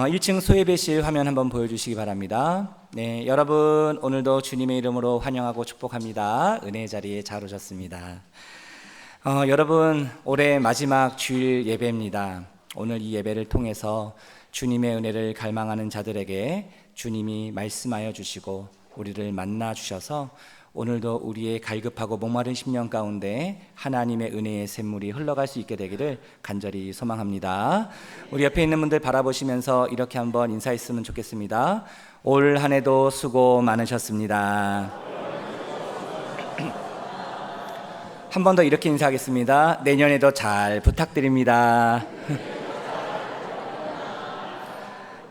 1층 소예배실 화면 한번 보여주시기 바랍니다. 네, 여러분 오늘도 주님의 이름으로 환영하고 축복합니다. 은혜의 자리에 잘 오셨습니다. 여러분 올해 마지막 주일 예배입니다. 오늘 이 예배를 통해서 주님의 은혜를 갈망하는 자들에게 주님이 말씀하여 주시고 우리를 만나 주셔서 오늘도 우리의 갈급하고 목마른 심령 가운데 하나님의 은혜의 샘물이 흘러갈 수 있게 되기를 간절히 소망합니다. 우리 옆에 있는 분들 바라보시면서 이렇게 한번 인사했으면 좋겠습니다. 올 한 해도 수고 많으셨습니다. 한 번 더 이렇게 인사하겠습니다. 내년에도 잘 부탁드립니다.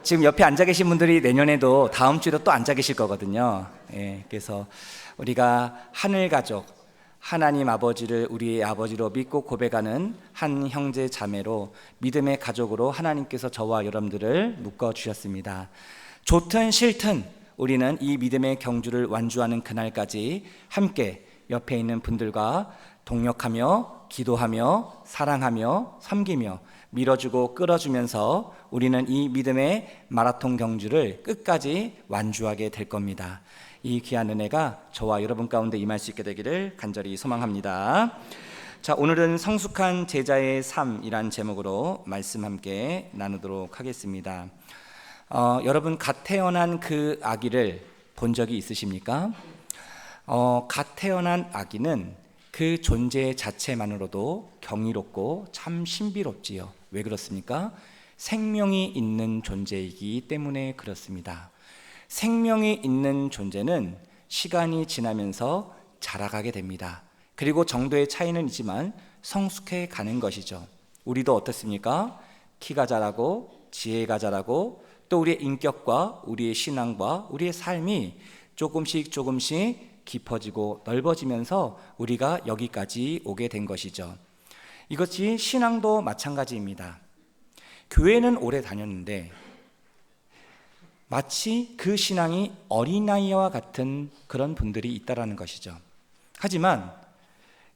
지금 옆에 앉아 계신 분들이 내년에도 다음 주에도 또 앉아 계실 거거든요. 그래서 우리가 하늘 가족, 하나님 아버지를 우리의 아버지로 믿고 고백하는 한 형제 자매로 믿음의 가족으로 하나님께서 저와 여러분들을 묶어 주셨습니다. 좋든 싫든 우리는 이 믿음의 경주를 완주하는 그날까지 함께 옆에 있는 분들과 동역하며 기도하며 사랑하며 섬기며 밀어주고 끌어주면서 우리는 이 믿음의 마라톤 경주를 끝까지 완주하게 될 겁니다. 이 귀한 은혜가 저와 여러분 가운데 임할 수 있게 되기를 간절히 소망합니다. 자, 오늘은 성숙한 제자의 삶이란 제목으로 말씀 함께 나누도록 하겠습니다. 여러분 갓 태어난 그 아기를 본 적이 있으십니까? 갓 태어난 아기는 그 존재 자체만으로도 경이롭고 참 신비롭지요. 왜 그렇습니까? 생명이 있는 존재이기 때문에 그렇습니다. 생명이 있는 존재는 시간이 지나면서 자라가게 됩니다. 그리고 정도의 차이는 있지만 성숙해 가는 것이죠. 우리도 어떻습니까? 키가 자라고 지혜가 자라고 또 우리의 인격과 우리의 신앙과 우리의 삶이 조금씩 깊어지고 넓어지면서 우리가 여기까지 오게 된 것이죠. 이것이 신앙도 마찬가지입니다. 교회는 오래 다녔는데 마치 그 신앙이 어린아이와 같은 그런 분들이 있다라는 것이죠. 하지만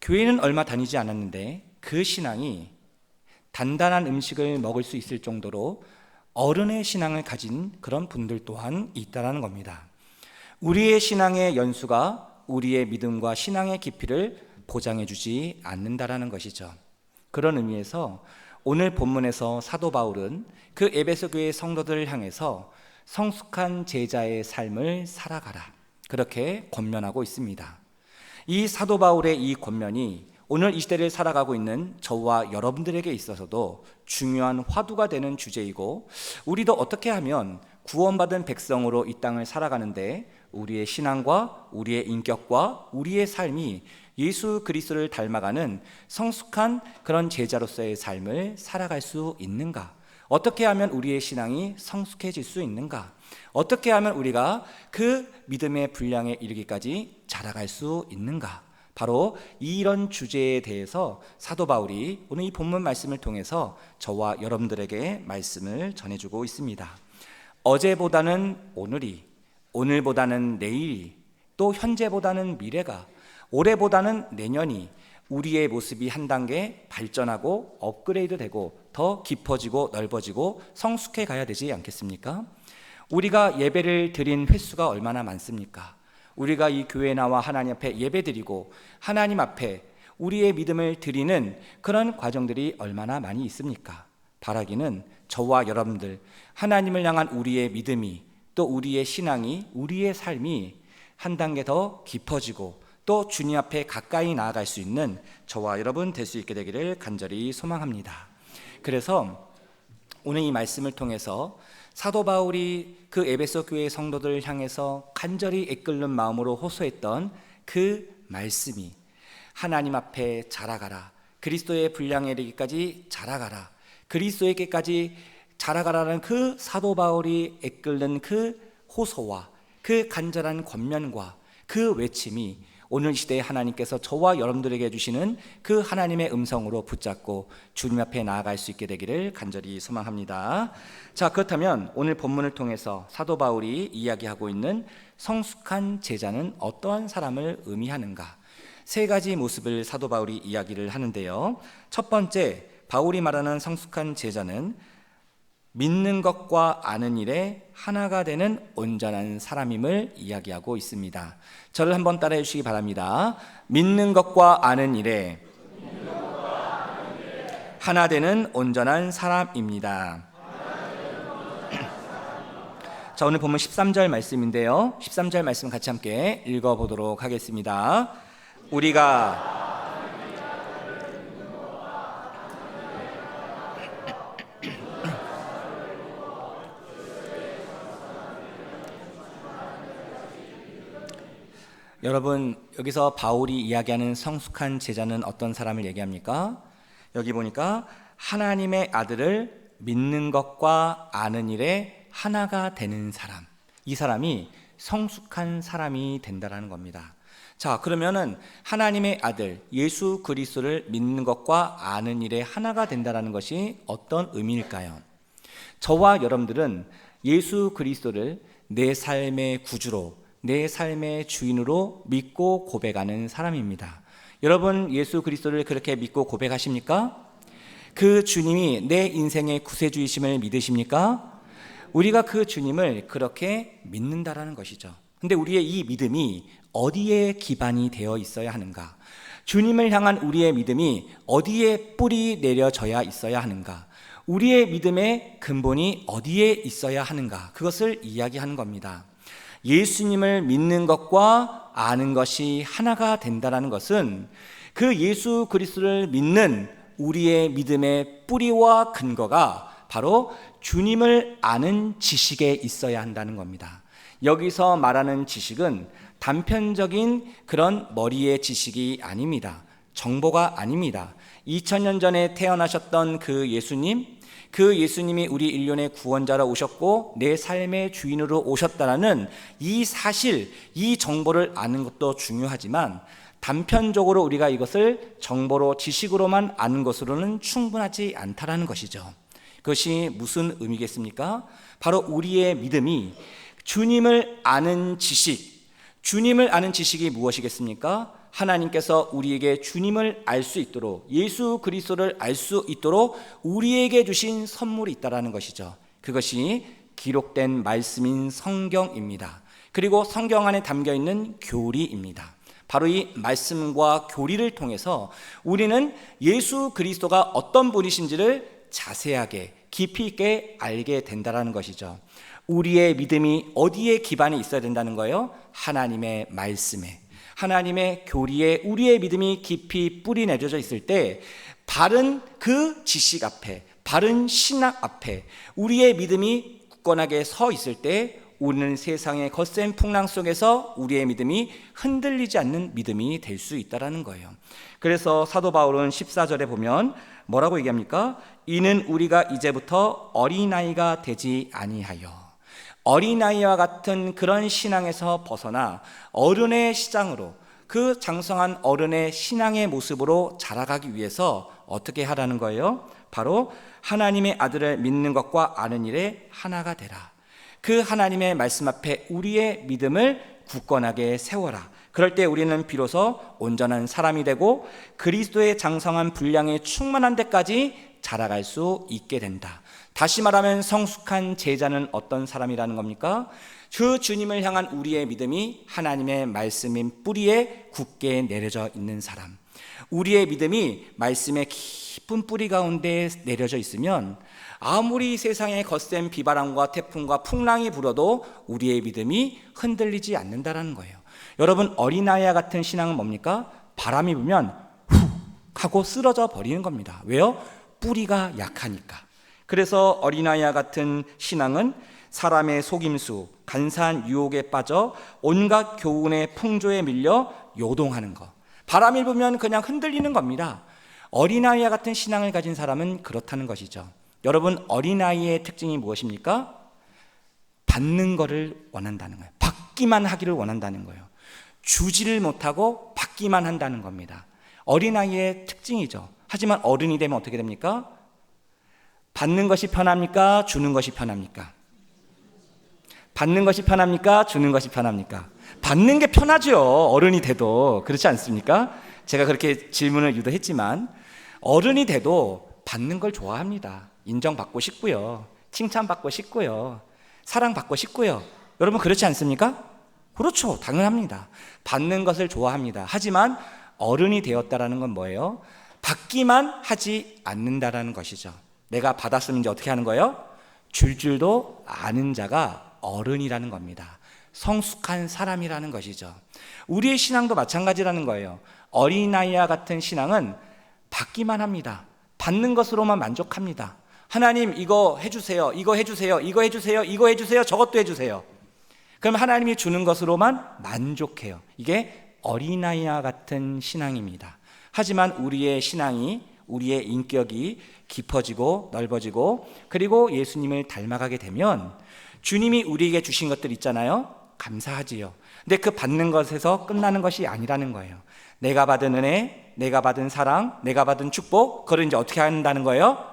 교회는 얼마 다니지 않았는데 그 신앙이 단단한 음식을 먹을 수 있을 정도로 어른의 신앙을 가진 그런 분들 또한 있다라는 겁니다. 우리의 신앙의 연수가 우리의 믿음과 신앙의 깊이를 보장해 주지 않는다라는 것이죠. 그런 의미에서 오늘 본문에서 사도 바울은 그 에베소 교회 성도들을 향해서 성숙한 제자의 삶을 살아가라, 그렇게 권면하고 있습니다. 이 사도 바울의 이 권면이 오늘 이 시대를 살아가고 있는 저와 여러분들에게 있어서도 중요한 화두가 되는 주제이고, 우리도 어떻게 하면 구원받은 백성으로 이 땅을 살아가는데 우리의 신앙과 우리의 인격과 우리의 삶이 예수 그리스도를 닮아가는 성숙한 그런 제자로서의 삶을 살아갈 수 있는가? 어떻게 하면 우리의 신앙이 성숙해질 수 있는가? 어떻게 하면 우리가 그 믿음의 분량에 이르기까지 자라갈 수 있는가? 바로 이런 주제에 대해서 사도 바울이 오늘 이 본문 말씀을 통해서 저와 여러분들에게 말씀을 전해주고 있습니다. 어제보다는 오늘이, 오늘보다는 내일이, 또 현재보다는 미래가, 올해보다는 내년이 우리의 모습이 한 단계 발전하고 업그레이드 되고 더 깊어지고 넓어지고 성숙해 가야 되지 않겠습니까? 우리가 예배를 드린 횟수가 얼마나 많습니까? 우리가 이 교회에 나와 하나님 앞에 예배 드리고 하나님 앞에 우리의 믿음을 드리는 그런 과정들이 얼마나 많이 있습니까? 바라기는 저와 여러분들, 하나님을 향한 우리의 믿음이, 또 우리의 신앙이, 우리의 삶이 한 단계 더 깊어지고 또 주님 앞에 가까이 나아갈 수 있는 저와 여러분 될 수 있게 되기를 간절히 소망합니다. 그래서 오늘 이 말씀을 통해서 사도 바울이 그 에베소 교회 성도들을 향해서 간절히 이끌는 마음으로 호소했던 그 말씀이 하나님 앞에 자라가라, 그리스도의 분량에 이르기까지 자라가라, 그리스도에게까지 자라가라는 그 사도 바울이 이끌는 그 호소와 그 간절한 권면과 그 외침이 오늘 시대에 하나님께서 저와 여러분들에게 주시는 그 하나님의 음성으로 붙잡고 주님 앞에 나아갈 수 있게 되기를 간절히 소망합니다. 자, 그렇다면 오늘 본문을 통해서 사도 바울이 이야기하고 있는 성숙한 제자는 어떠한 사람을 의미하는가? 세 가지 모습을 사도 바울이 이야기를 하는데요. 첫 번째, 바울이 말하는 성숙한 제자는 믿는 것과 아는 일에 하나가 되는 온전한 사람임을 이야기하고 있습니다. 저를 한번 따라해 주시기 바랍니다. 믿는 것과 아는 일에 하나 되는 온전한 사람입니다. 자, 오늘 본문 13절 말씀인데요. 13절 말씀 같이 함께 읽어보도록 하겠습니다. 우리가 여러분, 여기서 바울이 이야기하는 성숙한 제자는 어떤 사람을 얘기합니까? 여기 보니까 하나님의 아들을 믿는 것과 아는 일에 하나가 되는 사람, 이 사람이 성숙한 사람이 된다는 겁니다. 자, 그러면은 하나님의 아들 예수 그리스도를 믿는 것과 아는 일에 하나가 된다는 것이 어떤 의미일까요? 저와 여러분들은 예수 그리스도를 내 삶의 구주로, 내 삶의 주인으로 믿고 고백하는 사람입니다. 여러분, 예수 그리스도를 그렇게 믿고 고백하십니까? 그 주님이 내 인생의 구세주이심을 믿으십니까? 우리가 그 주님을 그렇게 믿는다라는 것이죠. 근데 우리의 이 믿음이 어디에 기반이 되어 있어야 하는가? 주님을 향한 우리의 믿음이 어디에 뿌리 내려져야 있어야 하는가? 우리의 믿음의 근본이 어디에 있어야 하는가? 그것을 이야기하는 겁니다. 예수님을 믿는 것과 아는 것이 하나가 된다는 것은 그 예수 그리스도를 믿는 우리의 믿음의 뿌리와 근거가 바로 주님을 아는 지식에 있어야 한다는 겁니다. 여기서 말하는 지식은 단편적인 그런 머리의 지식이 아닙니다. 정보가 아닙니다. 2000년 전에 태어나셨던 그 예수님이 우리 인류의 구원자로 오셨고 내 삶의 주인으로 오셨다는 이 사실, 이 정보를 아는 것도 중요하지만 단편적으로 우리가 이것을 정보로, 지식으로만 아는 것으로는 충분하지 않다라는 것이죠. 그것이 무슨 의미겠습니까? 바로 우리의 믿음이 주님을 아는 지식이 무엇이겠습니까? 하나님께서 우리에게 주님을 알 수 있도록, 예수 그리스도를 알 수 있도록 우리에게 주신 선물이 있다라는 것이죠. 그것이 기록된 말씀인 성경입니다. 그리고 성경 안에 담겨 있는 교리입니다. 바로 이 말씀과 교리를 통해서 우리는 예수 그리스도가 어떤 분이신지를 자세하게 깊이 있게 알게 된다는 것이죠. 우리의 믿음이 어디에 기반이 있어야 된다는 거예요? 하나님의 말씀에, 하나님의 교리에 우리의 믿음이 깊이 뿌리 내려져 있을 때 바른 그 지식 앞에, 바른 신학 앞에 우리의 믿음이 굳건하게 서 있을 때 우리는 세상의 거센 풍랑 속에서 우리의 믿음이 흔들리지 않는 믿음이 될 수 있다는 거예요. 그래서 사도 바울은 14절에 보면 뭐라고 얘기합니까? 이는 우리가 이제부터 어린아이가 되지 아니하여, 어린아이와 같은 그런 신앙에서 벗어나 어른의 시장으로, 그 장성한 어른의 신앙의 모습으로 자라가기 위해서 어떻게 하라는 거예요? 바로 하나님의 아들을 믿는 것과 아는 일에 하나가 되라. 그 하나님의 말씀 앞에 우리의 믿음을 굳건하게 세워라. 그럴 때 우리는 비로소 온전한 사람이 되고 그리스도의 장성한 분량에 충만한 데까지 자라갈 수 있게 된다. 다시 말하면 성숙한 제자는 어떤 사람이라는 겁니까? 그 주님을 향한 우리의 믿음이 하나님의 말씀인 뿌리에 굳게 내려져 있는 사람. 우리의 믿음이 말씀의 깊은 뿌리 가운데 내려져 있으면 아무리 세상의 거센 비바람과 태풍과 풍랑이 불어도 우리의 믿음이 흔들리지 않는다는 거예요. 여러분, 어린아이와 같은 신앙은 뭡니까? 바람이 불면 훅 하고 쓰러져 버리는 겁니다. 왜요? 뿌리가 약하니까. 그래서 어린아이와 같은 신앙은 사람의 속임수, 간사한 유혹에 빠져 온갖 교훈의 풍조에 밀려 요동하는 것. 바람이 불면 그냥 흔들리는 겁니다. 어린아이와 같은 신앙을 가진 사람은 그렇다는 것이죠. 여러분, 어린아이의 특징이 무엇입니까? 받는 것을 원한다는 거예요. 받기만 하기를 원한다는 거예요. 주지를 못하고 받기만 한다는 겁니다. 어린아이의 특징이죠. 하지만 어른이 되면 어떻게 됩니까? 받는 것이 편합니까? 주는 것이 편합니까? 받는 것이 편합니까? 주는 것이 편합니까? 받는 게 편하죠. 어른이 돼도. 그렇지 않습니까? 제가 그렇게 질문을 유도했지만 어른이 돼도 받는 걸 좋아합니다. 인정받고 싶고요. 칭찬받고 싶고요. 사랑받고 싶고요. 여러분 그렇지 않습니까? 그렇죠. 당연합니다. 받는 것을 좋아합니다. 하지만 어른이 되었다라는 건 뭐예요? 받기만 하지 않는다라는 것이죠. 내가 받았으면 이제 어떻게 하는 거예요? 줄 줄도 아는 자가 어른이라는 겁니다. 성숙한 사람이라는 것이죠. 우리의 신앙도 마찬가지라는 거예요. 어린아이와 같은 신앙은 받기만 합니다. 받는 것으로만 만족합니다. 하나님 이거 해주세요. 이거 해주세요. 이거 해주세요. 이거 해주세요. 저것도 해주세요. 그럼 하나님이 주는 것으로만 만족해요. 이게 어린아이와 같은 신앙입니다. 하지만 우리의 신앙이, 우리의 인격이 깊어지고 넓어지고 그리고 예수님을 닮아가게 되면 주님이 우리에게 주신 것들 있잖아요. 감사하지요. 근데 그 받는 것에서 끝나는 것이 아니라는 거예요. 내가 받은 은혜, 내가 받은 사랑, 내가 받은 축복, 그걸 이제 어떻게 한다는 거예요?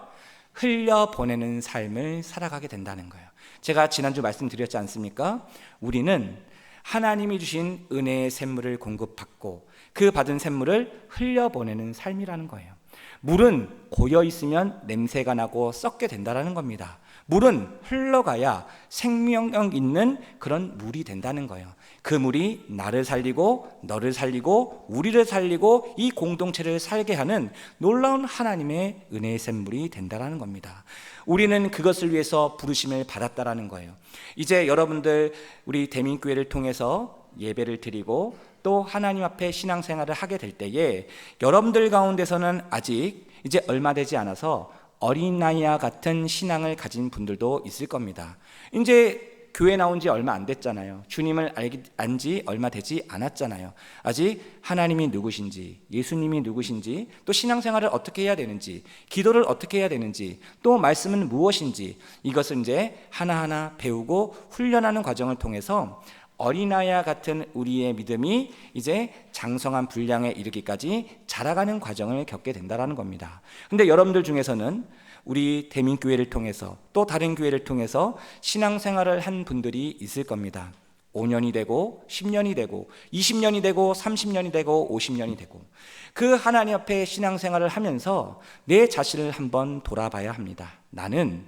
흘려보내는 삶을 살아가게 된다는 거예요. 제가 지난주 말씀드렸지 않습니까? 우리는 하나님이 주신 은혜의 샘물을 공급받고 그 받은 샘물을 흘려보내는 삶이라는 거예요. 물은 고여 있으면 냄새가 나고 썩게 된다는 겁니다. 물은 흘러가야 생명력 있는 그런 물이 된다는 거예요. 그 물이 나를 살리고 너를 살리고 우리를 살리고 이 공동체를 살게 하는 놀라운 하나님의 은혜의 샘물이 된다는 겁니다. 우리는 그것을 위해서 부르심을 받았다라는 거예요. 이제 여러분들 우리 대민교회를 통해서 예배를 드리고 또 하나님 앞에 신앙생활을 하게 될 때에 여러분들 가운데서는 아직 이제 얼마 되지 않아서 어린아이와 같은 신앙을 가진 분들도 있을 겁니다. 이제 교회 나온 지 얼마 안 됐잖아요. 주님을 안 지 얼마 되지 않았잖아요. 아직 하나님이 누구신지, 예수님이 누구신지, 또 신앙생활을 어떻게 해야 되는지, 기도를 어떻게 해야 되는지, 또 말씀은 무엇인지 이것을 이제 하나하나 배우고 훈련하는 과정을 통해서 어린아이와 같은 우리의 믿음이 이제 장성한 분량에 이르기까지 자라가는 과정을 겪게 된다는 겁니다. 근데 여러분들 중에서는 우리 대민교회를 통해서 또 다른 교회를 통해서 신앙생활을 한 분들이 있을 겁니다. 5년이 되고 10년이 되고 20년이 되고 30년이 되고 50년이 되고 그 하나님 앞에 신앙생활을 하면서 내 자신을 한번 돌아봐야 합니다. 나는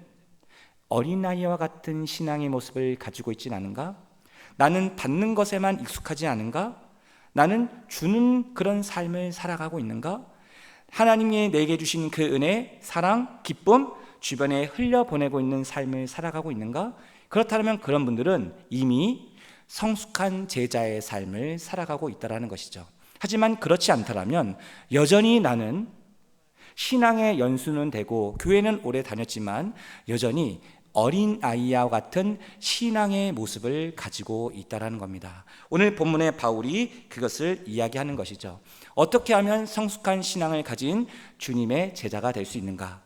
어린아이와 같은 신앙의 모습을 가지고 있진 않은가? 나는 받는 것에만 익숙하지 않은가? 나는 주는 그런 삶을 살아가고 있는가? 하나님이 내게 주신 그 은혜, 사랑, 기쁨 주변에 흘려보내고 있는 삶을 살아가고 있는가? 그렇다면 그런 분들은 이미 성숙한 제자의 삶을 살아가고 있다는 것이죠. 하지만 그렇지 않더라면 여전히 나는 신앙의 연수는 되고 교회는 오래 다녔지만 여전히 어린아이와 같은 신앙의 모습을 가지고 있다는 겁니다. 오늘 본문의 바울이 그것을 이야기하는 것이죠. 어떻게 하면 성숙한 신앙을 가진 주님의 제자가 될 수 있는가?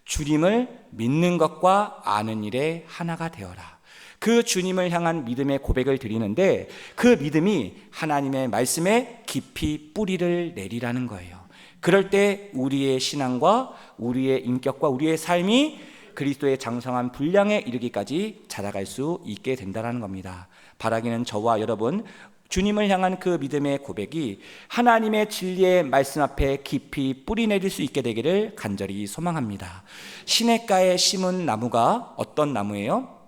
주님을 믿는 것과 아는 일에 하나가 되어라. 그 주님을 향한 믿음의 고백을 드리는데 그 믿음이 하나님의 말씀에 깊이 뿌리를 내리라는 거예요. 그럴 때 우리의 신앙과 우리의 인격과 우리의 삶이 그리스도의 장성한 분량에 이르기까지 자라갈 수 있게 된다는 겁니다. 바라기는 저와 여러분 주님을 향한 그 믿음의 고백이 하나님의 진리의 말씀 앞에 깊이 뿌리 내릴 수 있게 되기를 간절히 소망합니다. 시냇가에 심은 나무가 어떤 나무예요?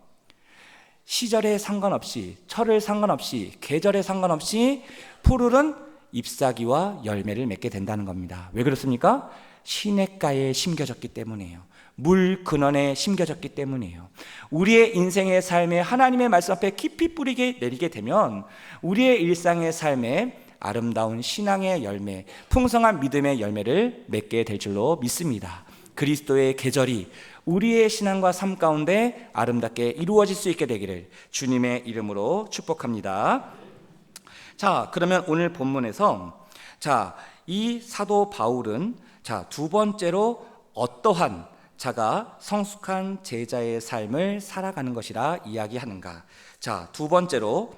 시절에 상관없이, 철을 상관없이, 계절에 상관없이 푸르른 잎사귀와 열매를 맺게 된다는 겁니다. 왜 그렇습니까? 시냇가에 심겨졌기 때문이에요. 물 근원에 심겨졌기 때문이에요. 우리의 인생의 삶에 하나님의 말씀 앞에 깊이 뿌리게 내리게 되면 우리의 일상의 삶에 아름다운 신앙의 열매, 풍성한 믿음의 열매를 맺게 될 줄로 믿습니다. 그리스도의 계절이 우리의 신앙과 삶 가운데 아름답게 이루어질 수 있게 되기를 주님의 이름으로 축복합니다. 자, 그러면 오늘 본문에서 이 사도 바울은 두 번째로 어떠한 자가 성숙한 제자의 삶을 살아가는 것이라 이야기하는가? 두 번째로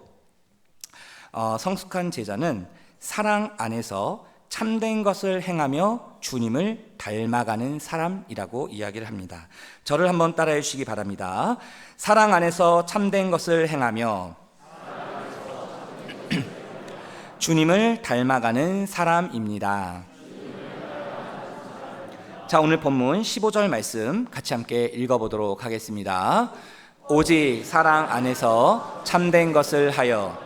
성숙한 제자는 사랑 안에서 참된 것을 행하며 주님을 닮아가는 사람이라고 이야기를 합니다. 저를 한번 따라해 주시기 바랍니다. 사랑 안에서 참된 것을 행하며 주님을 닮아가는 사람입니다. 자, 오늘 본문 15절 말씀 같이 함께 읽어보도록 하겠습니다. 오직 사랑 안에서 참된 것을 하여.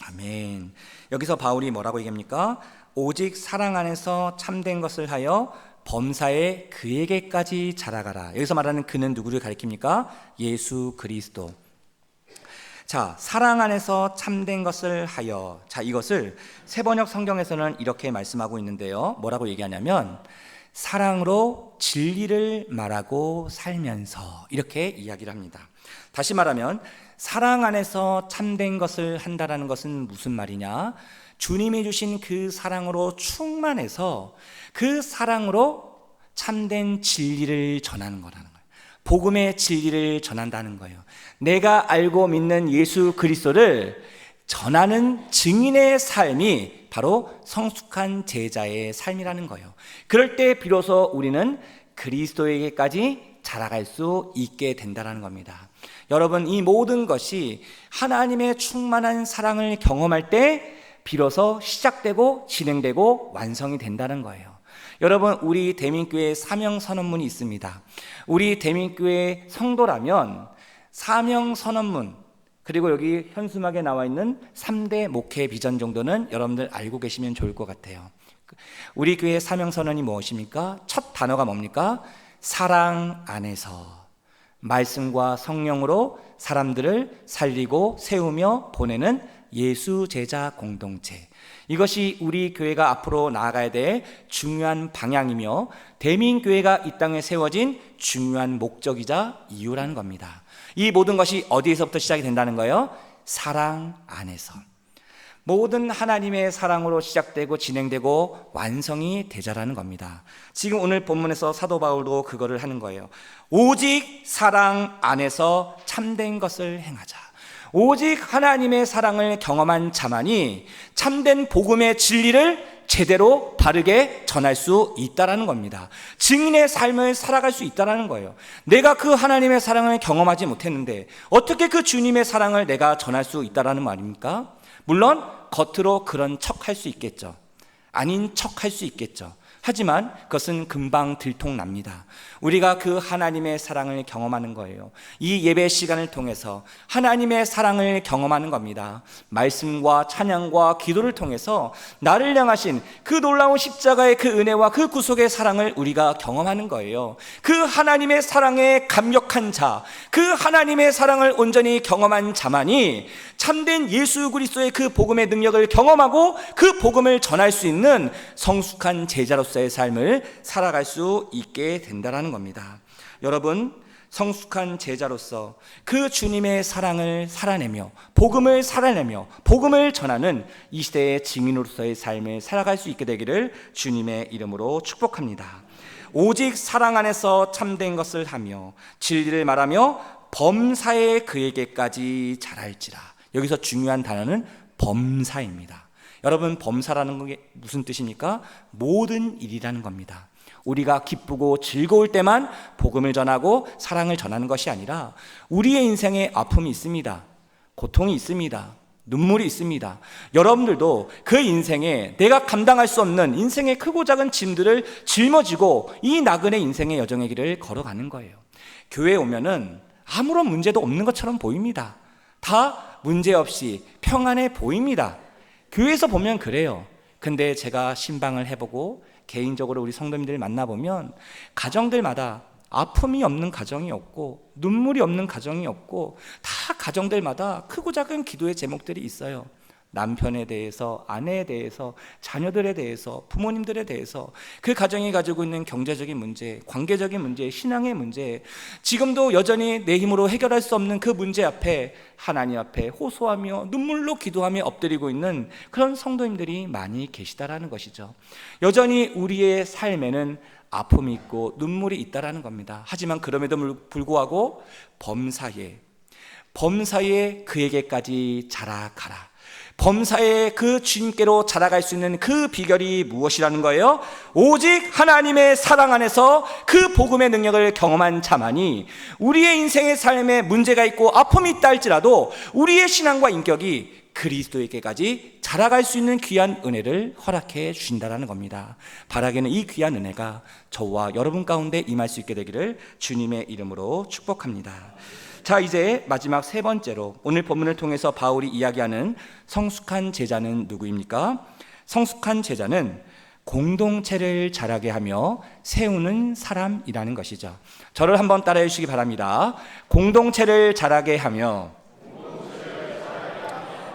아멘. 여기서 바울이 뭐라고 얘기합니까? 오직 사랑 안에서 참된 것을 하여 범사에 그에게까지 자라가라. 여기서 말하는 그는 누구를 가리킵니까? 예수 그리스도. 자, 사랑 안에서 참된 것을 하여. 자, 이것을 새번역 성경에서는 이렇게 말씀하고 있는데요. 뭐라고 얘기하냐면 사랑으로 진리를 말하고 살면서, 이렇게 이야기를 합니다. 다시 말하면 사랑 안에서 참된 것을 한다라는 것은 무슨 말이냐? 주님이 주신 그 사랑으로 충만해서 그 사랑으로 참된 진리를 전하는 거라는 거예요. 복음의 진리를 전한다는 거예요. 내가 알고 믿는 예수 그리스도를 전하는 증인의 삶이 바로 성숙한 제자의 삶이라는 거예요. 그럴 때 비로소 우리는 그리스도에게까지 자라갈 수 있게 된다는 겁니다. 여러분, 이 모든 것이 하나님의 충만한 사랑을 경험할 때 비로소 시작되고 진행되고 완성이 된다는 거예요. 여러분, 우리 대민교회 사명선언문이 있습니다. 우리 대민교회 성도라면 사명선언문, 그리고 여기 현수막에 나와 있는 3대 목회 비전 정도는 여러분들 알고 계시면 좋을 것 같아요. 우리 교회 사명선언이 무엇입니까? 첫 단어가 뭡니까? 사랑 안에서 말씀과 성령으로 사람들을 살리고 세우며 보내는 예수 제자 공동체. 이것이 우리 교회가 앞으로 나아가야 될 중요한 방향이며 대민교회가 이 땅에 세워진 중요한 목적이자 이유라는 겁니다. 이 모든 것이 어디에서부터 시작이 된다는 거예요? 사랑 안에서. 모든 하나님의 사랑으로 시작되고 진행되고 완성이 되자라는 겁니다. 지금 오늘 본문에서 사도 바울도 그거를 하는 거예요. 오직 사랑 안에서 참된 것을 행하자. 오직 하나님의 사랑을 경험한 자만이 참된 복음의 진리를 제대로 바르게 전할 수 있다라는 겁니다. 증인의 삶을 살아갈 수 있다라는 거예요. 내가 그 하나님의 사랑을 경험하지 못했는데 어떻게 그 주님의 사랑을 내가 전할 수 있다라는 말입니까? 물론 겉으로 그런 척 할 수 있겠죠. 아닌 척 할 수 있겠죠. 하지만 그것은 금방 들통납니다. 우리가 그 하나님의 사랑을 경험하는 거예요. 이 예배 시간을 통해서 하나님의 사랑을 경험하는 겁니다. 말씀과 찬양과 기도를 통해서 나를 향하신 그 놀라운 십자가의 그 은혜와 그 구속의 사랑을 우리가 경험하는 거예요. 그 하나님의 사랑에 감격한 자, 그 하나님의 사랑을 온전히 경험한 자만이 참된 예수 그리스도의 그 복음의 능력을 경험하고 그 복음을 전할 수 있는 성숙한 제자로서의 삶을 살아갈 수 있게 된다는 겁니다. 여러분, 성숙한 제자로서 그 주님의 사랑을 살아내며 복음을 살아내며 복음을 전하는 이 시대의 증인으로서의 삶을 살아갈 수 있게 되기를 주님의 이름으로 축복합니다. 오직 사랑 안에서 참된 것을 하며 진리를 말하며 범사에 그에게까지 자랄지라. 여기서 중요한 단어는 범사입니다. 여러분, 범사라는 게 무슨 뜻입니까? 모든 일이라는 겁니다. 우리가 기쁘고 즐거울 때만 복음을 전하고 사랑을 전하는 것이 아니라 우리의 인생에 아픔이 있습니다. 고통이 있습니다. 눈물이 있습니다. 여러분들도 그 인생에 내가 감당할 수 없는 인생의 크고 작은 짐들을 짊어지고 이 나그네 인생의 여정의 길을 걸어가는 거예요. 교회에 오면은 아무런 문제도 없는 것처럼 보입니다. 다 문제없이 평안해 보입니다. 교회에서 보면 그래요. 근데 제가 신방을 해보고 개인적으로 우리 성도님들 만나보면 가정들마다 아픔이 없는 가정이 없고 눈물이 없는 가정이 없고 다 가정들마다 크고 작은 기도의 제목들이 있어요. 남편에 대해서, 아내에 대해서, 자녀들에 대해서, 부모님들에 대해서, 그 가정이 가지고 있는 경제적인 문제, 관계적인 문제, 신앙의 문제, 지금도 여전히 내 힘으로 해결할 수 없는 그 문제 앞에 하나님 앞에 호소하며 눈물로 기도하며 엎드리고 있는 그런 성도님들이 많이 계시다라는 것이죠. 여전히 우리의 삶에는 아픔이 있고 눈물이 있다라는 겁니다. 하지만 그럼에도 불구하고 범사에 그에게까지 자라가라. 범사에 그 주님께로 자라갈 수 있는 그 비결이 무엇이라는 거예요? 오직 하나님의 사랑 안에서 그 복음의 능력을 경험한 자만이 우리의 인생의 삶에 문제가 있고 아픔이 있다 할지라도 우리의 신앙과 인격이 그리스도에게까지 자라갈 수 있는 귀한 은혜를 허락해 주신다는 겁니다. 바라기는 이 귀한 은혜가 저와 여러분 가운데 임할 수 있게 되기를 주님의 이름으로 축복합니다. 자, 이제 마지막 세 번째로 오늘 본문을 통해서 바울이 이야기하는 성숙한 제자는 누구입니까? 성숙한 제자는 공동체를 자라게 하며 세우는 사람이라는 것이죠. 저를 한번 따라해 주시기 바랍니다. 공동체를 자라게 하며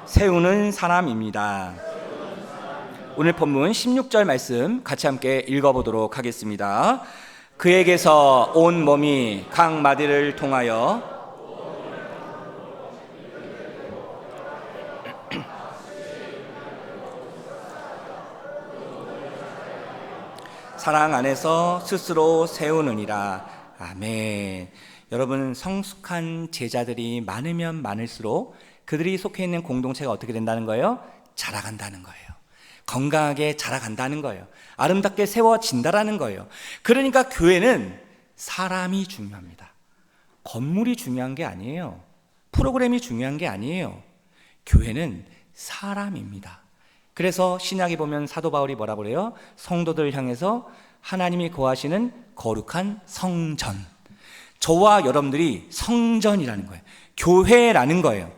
세우는 사람입니다. 오늘 본문 16절 말씀 같이 함께 읽어보도록 하겠습니다. 그에게서 온 몸이 각 마디를 통하여 사랑 안에서 스스로 세우느니라. 아멘. 여러분, 성숙한 제자들이 많으면 많을수록 그들이 속해 있는 공동체가 어떻게 된다는 거예요? 자라간다는 거예요. 건강하게 자라간다는 거예요. 아름답게 세워진다라는 거예요. 그러니까 교회는 사람이 중요합니다. 건물이 중요한 게 아니에요. 프로그램이 중요한 게 아니에요. 교회는 사람입니다. 그래서 신약에 보면 사도 바울이 뭐라고 그래요? 성도들 향해서 하나님이 거하시는 거룩한 성전. 저와 여러분들이 성전이라는 거예요. 교회라는 거예요.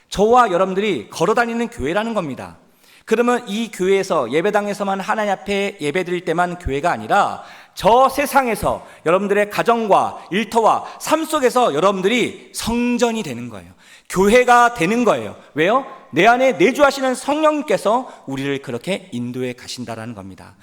저와 여러분들이 걸어다니는 교회라는 겁니다. 그러면 이 교회에서 예배당에서만 하나님 앞에 예배드릴 때만 교회가 아니라 저 세상에서 여러분들의 가정과 일터와 삶 속에서 여러분들이 성전이 되는 거예요. 교회가 되는 거예요. 왜요? 내 안에 내주하시는 성령님께서 우리를 그렇게 인도해 가신다라는 겁니다.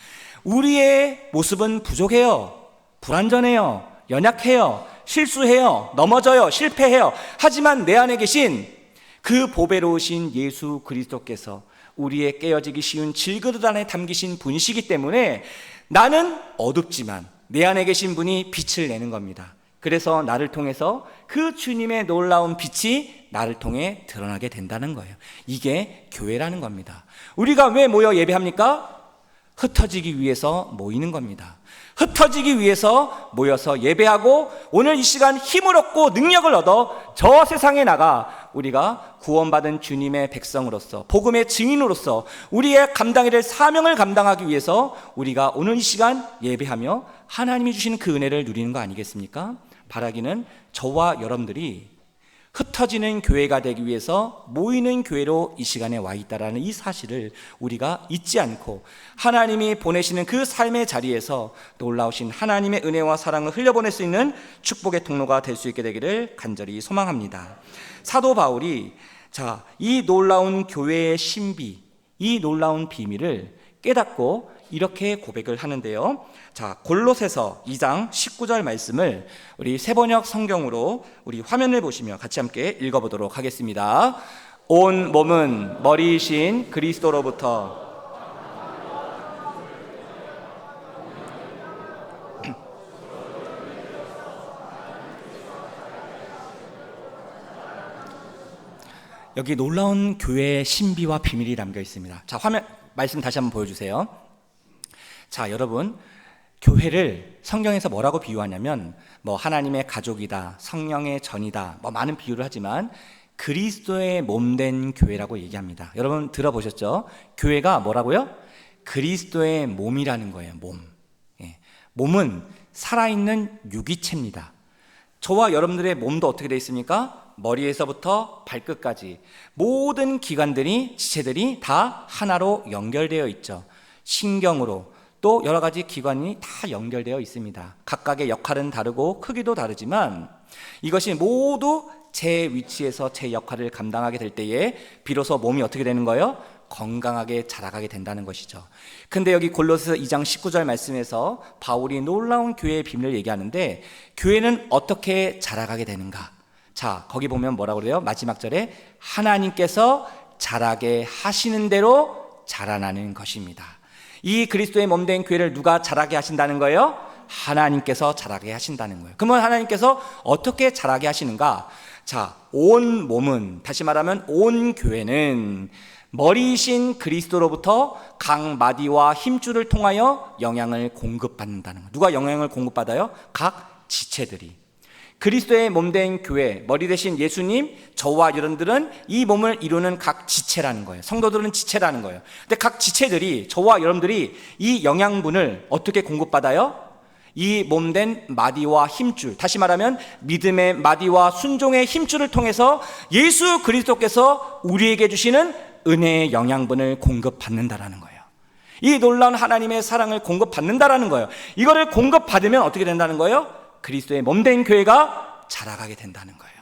우리의 모습은 부족해요. 불완전해요. 연약해요. 실수해요. 넘어져요. 실패해요. 하지만 내 안에 계신 그 보배로우신 예수 그리스도께서 우리의 깨어지기 쉬운 질그릇 안에 담기신 분이시기 때문에 나는 어둡지만 내 안에 계신 분이 빛을 내는 겁니다. 그래서 나를 통해서 그 주님의 놀라운 빛이 나를 통해 드러나게 된다는 거예요. 이게 교회라는 겁니다. 우리가 왜 모여 예배합니까? 흩어지기 위해서 모이는 겁니다. 흩어지기 위해서 모여서 예배하고 오늘 이 시간 힘을 얻고 능력을 얻어 저 세상에 나가 우리가 구원받은 주님의 백성으로서 복음의 증인으로서 우리의 감당해야 될 사명을 감당하기 위해서 우리가 오늘 이 시간 예배하며 하나님이 주시는 그 은혜를 누리는 거 아니겠습니까? 바라기는 저와 여러분들이 흩어지는 교회가 되기 위해서 모이는 교회로 이 시간에 와 있다라는 이 사실을 우리가 잊지 않고 하나님이 보내시는 그 삶의 자리에서 놀라우신 하나님의 은혜와 사랑을 흘려보낼 수 있는 축복의 통로가 될 수 있게 되기를 간절히 소망합니다. 사도 바울이 이 놀라운 교회의 신비, 이 놀라운 비밀을 깨닫고 이렇게 고백을 하는데요. 골로새서 2장 19절 말씀을 우리 새번역 성경으로 우리 화면을 보시며 같이 함께 읽어보도록 하겠습니다. 온 몸은 머리이신 그리스도로부터 여기 놀라운 교회의 신비와 비밀이 담겨 있습니다. 화면 말씀 다시 한번 보여주세요. 여러분, 교회를 성경에서 뭐라고 비유하냐면 하나님의 가족이다, 성령의 전이다, 많은 비유를 하지만 그리스도의 몸된 교회라고 얘기합니다. 여러분 들어보셨죠? 교회가 뭐라고요? 그리스도의 몸이라는 거예요. 몸. 몸은 살아있는 유기체입니다. 저와 여러분들의 몸도 어떻게 되어 있습니까? 머리에서부터 발끝까지 모든 기관들이, 지체들이 다 하나로 연결되어 있죠. 신경으로 또 여러 가지 기관이 다 연결되어 있습니다. 각각의 역할은 다르고 크기도 다르지만 이것이 모두 제 위치에서 제 역할을 감당하게 될 때에 비로소 몸이 어떻게 되는 거예요? 건강하게 자라가게 된다는 것이죠. 근데 여기 골로새서 2장 19절 말씀에서 바울이 놀라운 교회의 비밀을 얘기하는데 교회는 어떻게 자라가게 되는가? 거기 보면 뭐라고 그래요? 마지막 절에 하나님께서 자라게 하시는 대로 자라나는 것입니다. 이 그리스도의 몸된 교회를 누가 자라게 하신다는 거예요? 하나님께서 자라게 하신다는 거예요. 그러면 하나님께서 어떻게 자라게 하시는가? 온 몸은, 다시 말하면 온 교회는 머리이신 그리스도로부터 각 마디와 힘줄을 통하여 영향을 공급받는다는 거예요. 누가 영향을 공급받아요? 각 지체들이. 그리스도의 몸된 교회, 머리 대신 예수님, 저와 여러분들은 이 몸을 이루는 각 지체라는 거예요. 성도들은 지체라는 거예요. 근데 각 지체들이, 저와 여러분들이 이 영양분을 어떻게 공급받아요? 이 몸된 마디와 힘줄, 다시 말하면 믿음의 마디와 순종의 힘줄을 통해서 예수 그리스도께서 우리에게 주시는 은혜의 영양분을 공급받는다라는 거예요. 이 놀라운 하나님의 사랑을 공급받는다라는 거예요. 이거를 공급받으면 어떻게 된다는 거예요? 그리스도의 몸된 교회가 자라가게 된다는 거예요.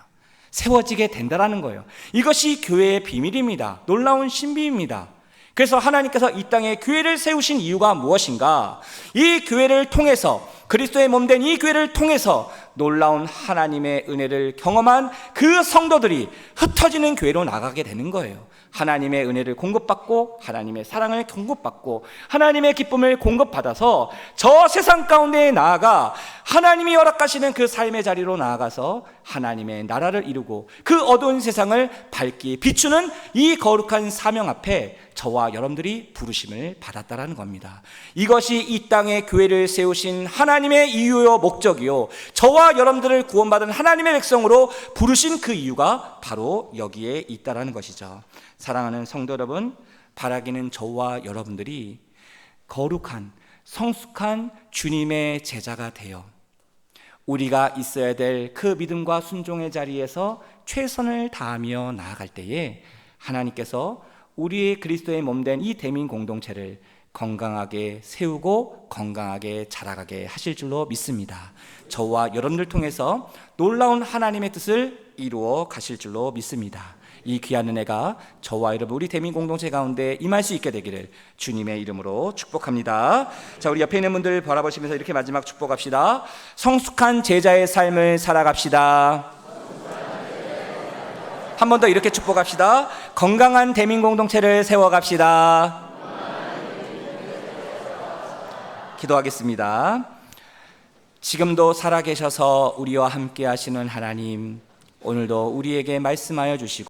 세워지게 된다는 거예요. 이것이 교회의 비밀입니다. 놀라운 신비입니다. 그래서 하나님께서 이 땅에 교회를 세우신 이유가 무엇인가? 이 교회를 통해서, 그리스도의 몸된 이 교회를 통해서 놀라운 하나님의 은혜를 경험한 그 성도들이 흩어지는 교회로 나가게 되는 거예요. 하나님의 은혜를 공급받고, 하나님의 사랑을 공급받고, 하나님의 기쁨을 공급받아서 저 세상 가운데 나아가 하나님이 허락하시는 그 삶의 자리로 나아가서 하나님의 나라를 이루고 그 어두운 세상을 밝기 비추는 이 거룩한 사명 앞에 저와 여러분들이 부르심을 받았다라는 겁니다. 이것이 이 땅에 교회를 세우신 하나님의 이유요 목적이요, 저와 여러분들을 구원받은 하나님의 백성으로 부르신 그 이유가 바로 여기에 있다라는 것이죠. 사랑하는 성도 여러분, 바라기는 저와 여러분들이 거룩한 성숙한 주님의 제자가 되어 우리가 있어야 될 그 믿음과 순종의 자리에서 최선을 다하며 나아갈 때에 하나님께서 우리의 그리스도의 몸된 이 대민 공동체를 건강하게 세우고 건강하게 자라가게 하실 줄로 믿습니다. 저와 여러분들 통해서 놀라운 하나님의 뜻을 이루어 가실 줄로 믿습니다. 이 귀한 은혜가 저와 여러분 우리 대민 공동체 가운데 임할 수 있게 되기를 주님의 이름으로 축복합니다. 자, 우리 옆에 있는 분들 바라보시면서 이렇게 마지막 축복합시다. 성숙한 제자의 삶을 살아갑시다. 한 번 더 이렇게 축복합시다. 건강한 대민 공동체를 세워갑시다. 기도하겠습니다. 지금도 살아계셔서 우리와 함께 하시는 하나님, 오늘도 우리에게 말씀하여 주시고